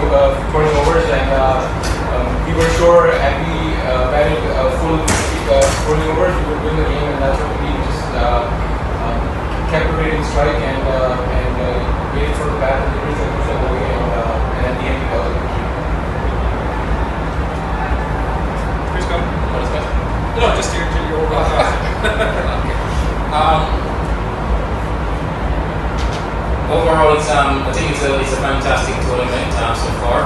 20 overs, and we were sure had we batted full 20 overs, we would win the game, and that's what we just kept rotating strike and waited for the bat and the that pushed away, and at the end we got the victory. Please go. What is that? No, just your overall thoughts. Okay. Overall, I think it's a fantastic tournament so far.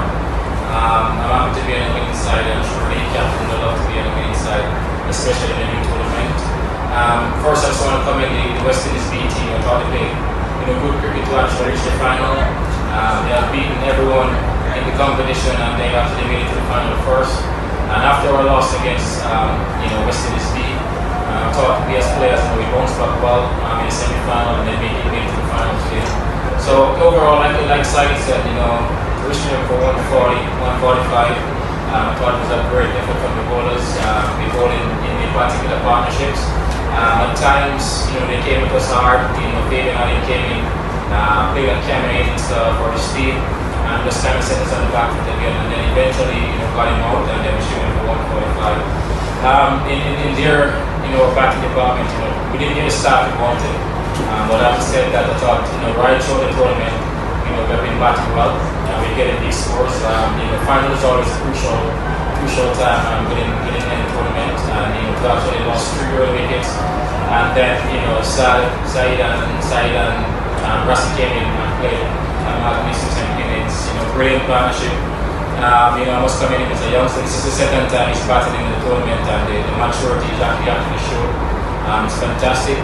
I'm happy to be on the winning side. I'm sure any captain would love to be on the winning side, especially in a new tournament. First, I just want to commend the West Indies B team. I thought they played good cricket to actually reach the final. They have beaten everyone in the competition, and they actually made it to the final first. And after our loss against West Indies B, I thought we as players we bounced back well in the semi-final, and then made it to the final today. So overall, like Saeed said, wishing them for 140, 145. I thought it was a great effort from the bowlers. We bowled in particular partnerships. At times, they came with us hard. Fabian Ali came in, played on camera for the speed, and just kind of set us on the back foot again. And then eventually, got him out, and then we showed him for 145. In their, batting department, we didn't get the start we wanted. But having said that, I thought, right through the tournament, we've been batting well, and we're getting big scores. Final is always a crucial time within the tournament, and we actually lost 3 early wickets, and then Saeed and Rassi came in and played magnificent innings. Brilliant partnership. I must come in as a youngster. This is the second time he's batting in the tournament, and the maturity is actually showed. It's fantastic.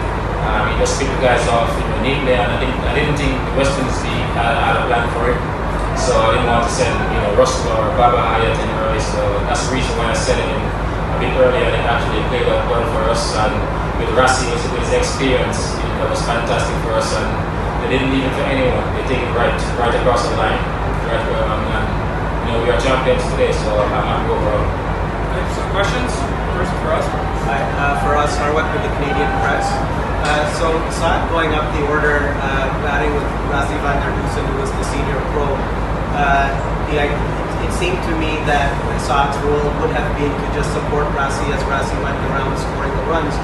He just picked the guys off neatly, and I didn't think the West Indies had a plan for it. So I didn't want to send Russell or Baba Hyatt in early. So that's the reason why I sent him in a bit earlier. It actually played out well for us, and with Rassi with his experience, that was fantastic for us. And they didn't leave it for anyone. They take it right across the line. We are champions today, so I'm happy overall. Okay, some questions? First for us. Hi, for us, Harwat with the Canadian Press. So Saad going up the order, batting with Rassi van der Dusen, who was the senior pro. It seemed to me that Saad's role would have been to just support Rassi as Rassi went around scoring the runs.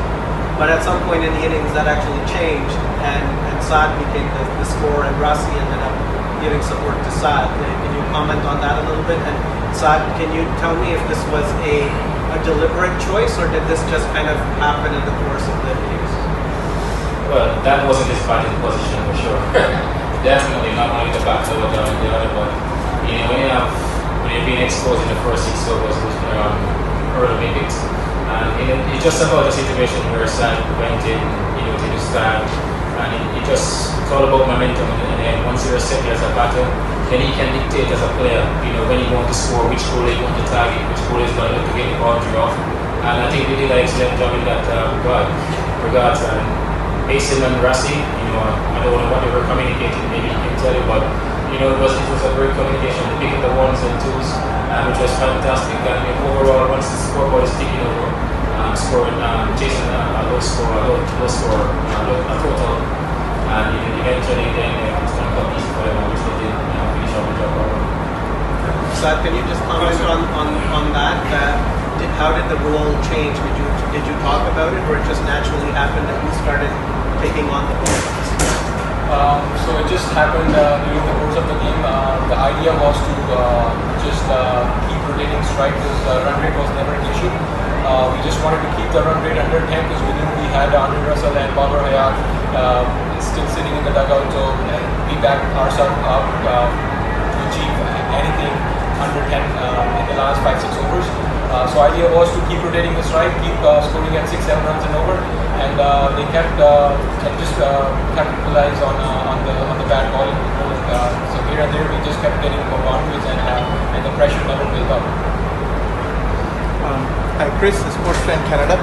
But at some point in the innings, that actually changed, and Saad became the scorer, and Rassi ended up giving support to Saad. Can you comment on that a little bit? And Saad, can you tell me if this was a deliberate choice, or did this just kind of happen in the course of the innings? Well, that wasn't his batting position for sure. Definitely not only the back over down the other, but when you've been exposed in the first 6 overs, early wickets, and it's just about the situation where Saad went in, to the stand, and it's all about momentum. And then once you're set as a batter, then he can dictate as a player, when he wants to score, which ball he wants to target, which ball is going to look to get the boundary off. And I think they did an excellent job in that regard. And Basil and Rassi, I don't know what they were communicating, maybe you can tell you, but it was a great communication. They picked the 1s and 2s, which was fantastic. And overall, once the scoreboard is ticking over, scoring, chasing a low score, a total, and eventually then it's going to come easy for them, which they did, finish off the job. Saad, can you just comment on that? How did the role change? Did you talk about it, or it just naturally happened that you started taking on the ball? So it just happened during the course of the game. The idea was to just keep rotating strike, because run rate was never an issue. We just wanted to keep the run rate under 10, because we knew we had Andre Russell and Babar Hayat still sitting in the dugout, so we backed ourselves up to achieve anything under 10 in the last 5-6 overs. So idea was to keep rotating the strike, keep scoring at 6-7 runs and over, and they kept capitalize on the bad bowling. So here and there we just kept getting more boundaries, and the pressure never built up. Hi, Chris, Sports Trend Canada.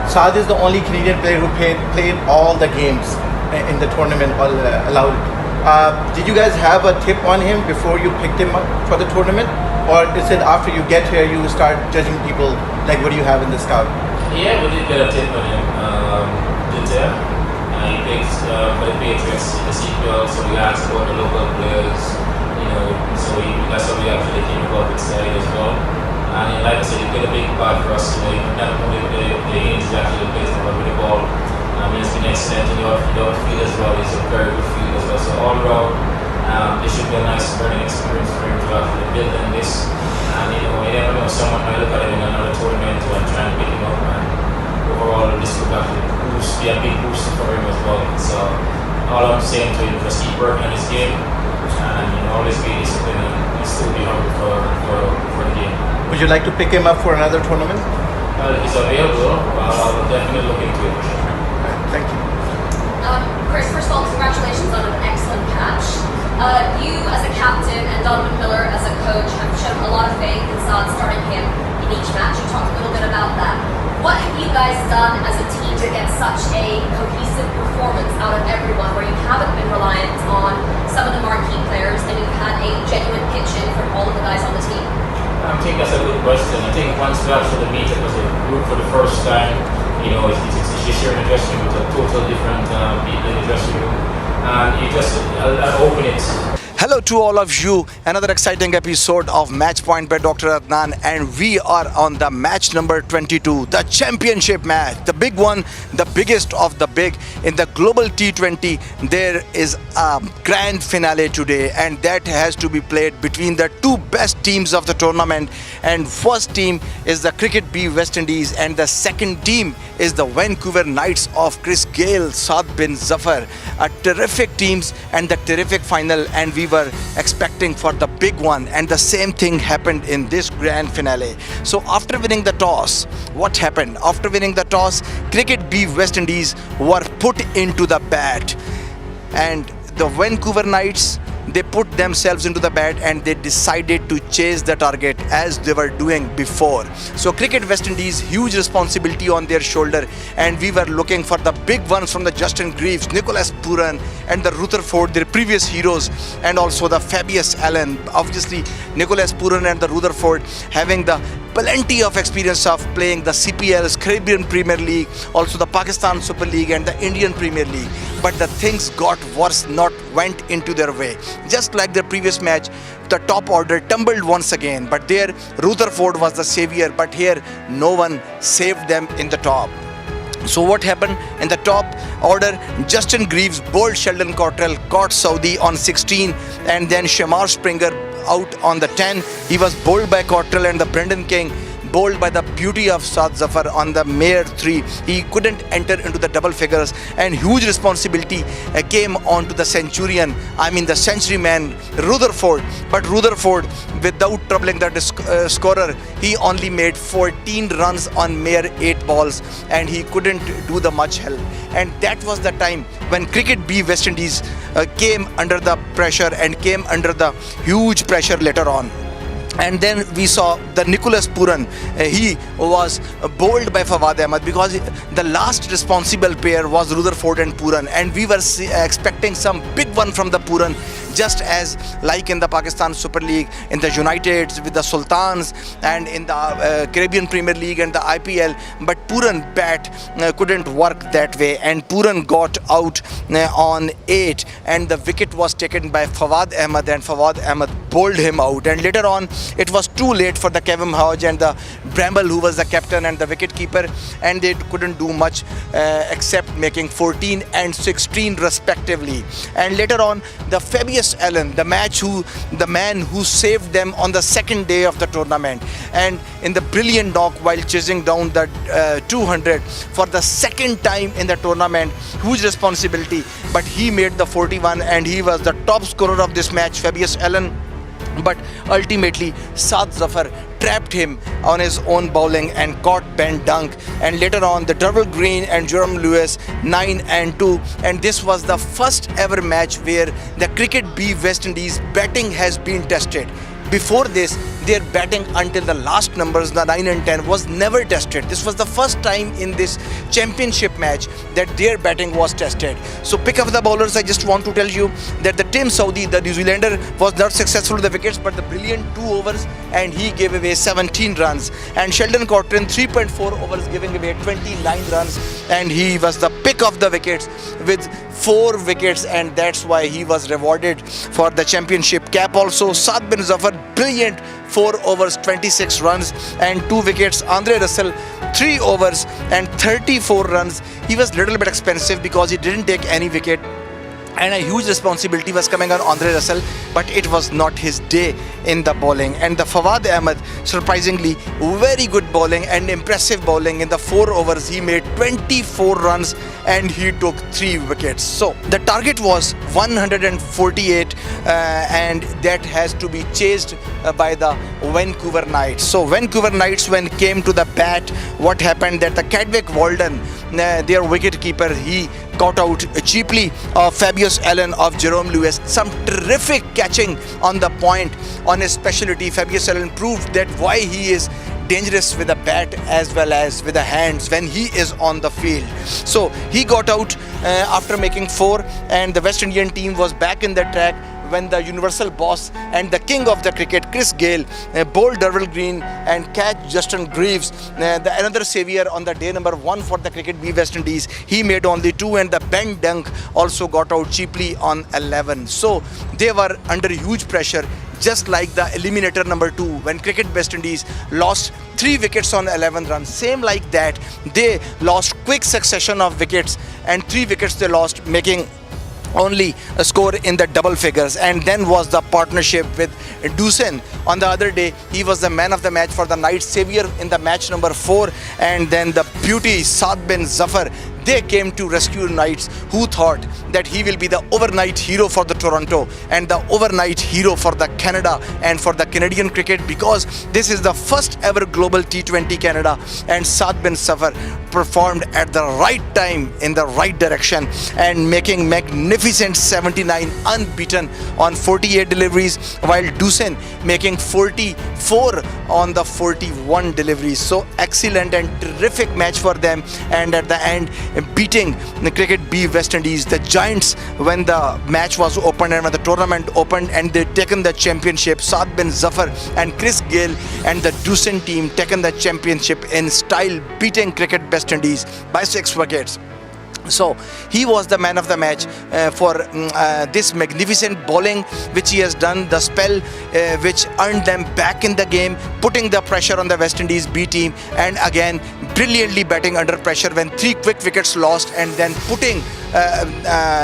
Saad is the only Canadian player who played all the games in the tournament, allowed. Did you guys have a tip on him before you picked him up for the tournament? Or is it after you get here you start judging people, like what do you have in the scout? Yeah, we did get a tip on him. He plays for the Patriots in the CPL, so we asked about the local players, So that's how we actually came about with Sally as well. And like I said, it played a big part for us. You never know the innings actually plays with the ball. It's been excellent in the outfield as well. It's a very good field as well. So all around, this should be a nice learning experience for him to actually build on this. And you never know, someone might look at him in another tournament and try and pick him up. And overall, this could actually be a big boost for him as well. So all I'm saying to him, just keep working on his game and always be disciplined and still be hungry for the game. Would you like to pick him up for another tournament? If he's available, I'll definitely look into it. Thank you. Chris, first of all, congratulations on an excellent catch. You as a captain and Donovan Miller as a coach have shown a lot of faith in Saad starting him in each match. You talked a little bit about that. What have you guys done as a team to get such a cohesive performance out of everyone where you haven't been reliant on some of the marquee players and you've had a genuine pitch-in from all of the guys on the team? I think that's a good question. I think once we actually meet up as a group for the first time, it's just sharing a dressing room with a total different people in the dressing room. And you just open it. Hello to all of you, another exciting episode of Match Point by Dr. Adnan, and we are on the match number 22, the championship match, the big one, the biggest of the big in the global T20. There is a grand finale today, and that has to be played between the two best teams of the tournament. And first team is the Cricket B West Indies, and the second team is the Vancouver Knights of Chris Gayle, Saad bin Zafar. A terrific teams and the terrific final, and we were expecting for the big one, and the same thing happened in this grand finale. So after winning the toss, what happened? After winning the toss, Cricket B West Indies were put into the bat, and the Vancouver Knights, they put themselves into the bat and they decided to chase the target as they were doing before. So Cricket West Indies, huge responsibility on their shoulder, and we were looking for the big ones from the Justin Greaves, Nicholas Pooran and the Rutherford, their previous heroes, and also the Fabius Allen. Obviously Nicholas Pooran and the Rutherford having the plenty of experience of playing the CPL's Caribbean Premier League, also the Pakistan Super League and the Indian Premier League. But the things got worse, not went into their way. Just like the previous match, the top order tumbled once again, but there Rutherford was the savior, but here no one saved them in the top. So what happened in the top order? Justin Greaves bowled Sheldon Cottrell, caught Saudi on 16, and then Shamar Springer out on the 10. He was bowled by Cottrell, and the Brendan King bowled by the beauty of Saad Zafar on the mere 3. He couldn't enter into the double figures, and huge responsibility came on to the centurion, the century man Rutherford. But Rutherford, without troubling the scorer, he only made 14 runs on mere 8 balls, and he couldn't do the much help. And that was the time when Cricket B West Indies came under the pressure and came under the huge pressure later on. And then we saw the Nicholas Pooran. He was bowled by Fawad Ahmed because the last responsible pair was Rutherford and Pooran, and we were expecting some big one from the Pooran, just as like in the Pakistan Super League, in the Uniteds with the Sultans, and in the Caribbean Premier League and the IPL. But Pooran bat couldn't work that way, and Pooran got out on 8, and the wicket was taken by Fawad Ahmed, and Fawad Ahmed bowled him out. And later on, it was too late for the Kevin Hodge and the Bramble, who was the captain and the wicket keeper, and they couldn't do much except making 14 and 16 respectively. And later on, the Fabius Allen, the man who saved them on the second day of the tournament, and in the brilliant knock while chasing down the 200 for the second time in the tournament, huge responsibility, but he made the 41, and he was the top scorer of this match, Fabius Allen. But ultimately Saad Zafar trapped him on his own bowling and caught Ben Dunk. And later on, the Derval Green and Jerome Lewis 9 and 2, and this was the first ever match where the Cricket B West Indies batting has been tested. Before this, their batting until the last numbers, the 9 and 10, was never tested. This was the first time in this championship match that their batting was tested. So pick up the bowlers. I just want to tell you that the Tim Saudi, the New Zealander, was not successful with the wickets, but the brilliant 2 overs, and he gave away 17 runs. And Sheldon Cottrell, 3.4 overs, giving away 29 runs, and he was the pick pick of the wickets with 4 wickets, and that's why he was rewarded for the championship cap. Also, Saad bin Zafar, brilliant, 4 overs, 26 runs and 2 wickets. Andre Russell, 3 overs and 34 runs. He was little bit expensive because he didn't take any wicket, and a huge responsibility was coming on Andre Russell, but it was not his day in the bowling. And the Fawad Ahmed, surprisingly, very good bowling and impressive bowling. In the 4 overs, he made 24 runs and he took 3 wickets. So the target was 148, and that has to be chased by the Vancouver Knights. So Vancouver Knights, when came to the bat, what happened that the Chadwick Walden, their wicket keeper, he caught out cheaply of Fabius Allen of Jerome Lewis. Some terrific catching on the point on his specialty. Fabius Allen proved that why he is dangerous with the bat as well as with the hands when he is on the field. So he got out after making 4, and the West Indian team was back in the track when the universal boss and the king of the cricket, Chris Gayle, bowled Darrell Green and catch Justin Greaves, another savior on the day number 1 for the cricket B West Indies. He made only 2, and the Ben Dunk also got out cheaply on 11. So they were under huge pressure, just like the eliminator number 2 when cricket West Indies lost 3 wickets on 11 runs. Same like that, they lost quick succession of wickets, and 3 wickets they lost, making only a score in the double figures. And then was the partnership with Doosan. On the other day, he was the man of the match for the Knights, savior in the match number 4. And then the beauty Saad bin Zafar, they came to rescue Knights, who thought that he will be the overnight hero for the Toronto and the overnight hero for the Canada and for the Canadian cricket, because this is the first ever global T20 Canada, and Saad bin Zafar performed at the right time in the right direction and making magnificent 79 unbeaten on 48 deliveries, while Doosan making 44 on the 41 deliveries. So excellent and terrific match for them, and at the end beating the cricket B West Indies, the Giants, when the match was opened and when the tournament opened and they taken the championship. Saad bin Zafar and Chris Gayle and the Doosan team taken the championship in style, beating cricket West Indies by 6 wickets. So he was the man of the match for this magnificent bowling which he has done, the spell which earned them back in the game, putting the pressure on the West Indies B team, and again brilliantly batting under pressure when 3 quick wickets lost, and then putting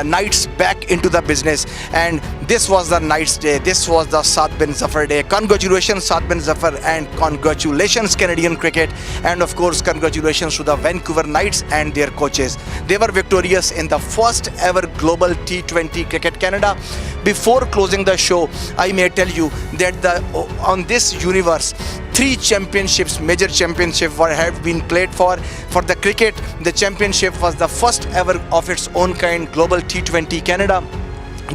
Knights back into the business. And this was the Knights day, this was the Saad bin Zafar day. Congratulations Saad bin Zafar, and congratulations Canadian cricket, and of course congratulations to the Vancouver Knights and their coaches. They were victorious in the first ever global T20 cricket Canada. Before closing the show, I may tell you that on this universe, 3 championships, major championships have been played for the cricket. The championship was the first ever of its own kind, global T20 Canada.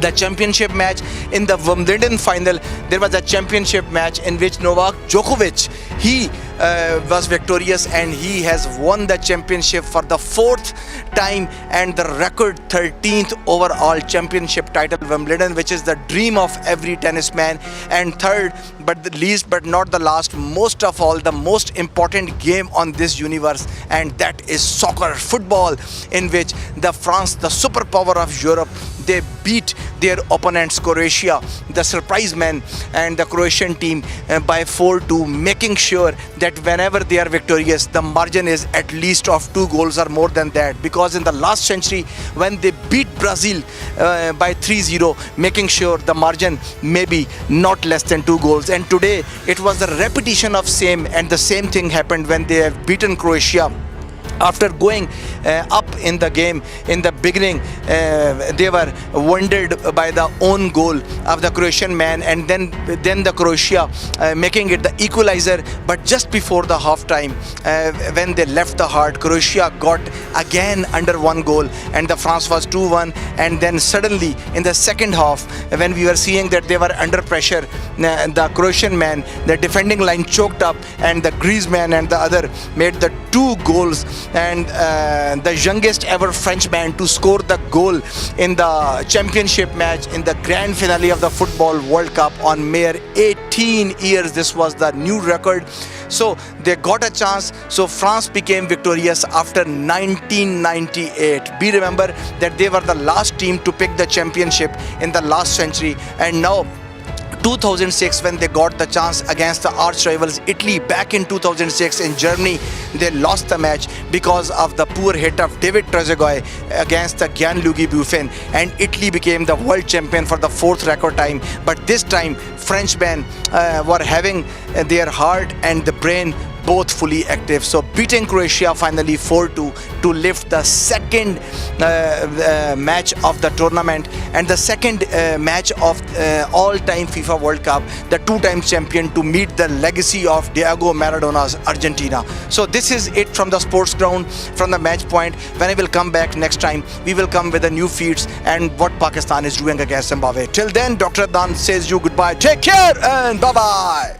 The championship match in the Wimbledon final, there was a championship match in which Novak Djokovic, he was victorious, and he has won the championship for the 4th time and the record 13th overall championship title Wimbledon, which is the dream of every tennisman. And third, but the least but not the last, most of all, the most important game on this universe, and that is soccer, football, in which the France, the superpower of Europe, they beat their opponents Croatia, the surprise man, and the Croatian team by 4-2, making sure that whenever they are victorious, the margin is at least of 2 goals or more than that, because in the last century when they beat Brazil by 3-0, making sure the margin may be not less than 2 goals. And today it was a repetition of same, and the same thing happened when they have beaten Croatia. After going up in the game in the beginning, they were wounded by the own goal of the Croatian man, and then the Croatia making it the equalizer. But just before the half time, when they left the heart, Croatia got again under 1 goal, and the France was 2-1. And then suddenly in the second half, when we were seeing that they were under pressure, the Croatian man, the defending line choked up, and the Griezmann and the other made the 2 goals. And the youngest biggest ever Frenchman to score the goal in the championship match in the grand finale of the Football World Cup on mere 18 years. This was the new record. So they got a chance. So France became victorious after 1998. We remember that they were the last team to pick the championship in the last century, and now 2006, when they got the chance against the arch rivals Italy back in 2006 in Germany, they lost the match because of the poor hit of David Trezeguet against the Gianluigi Buffon, and Italy became the world champion for the 4th record time. But this time Frenchmen were having their heart and the brain both fully active. So beating Croatia finally 4-2 to lift the second match of the tournament and the second match of all-time FIFA World Cup, the 2-time champion to meet the legacy of Diego Maradona's Argentina. So this is it from the sports ground, from the match point. When I will come back next time, we will come with the new feeds and what Pakistan is doing against Zimbabwe. Till then, Dr. Adnan says you goodbye. Take care and bye-bye.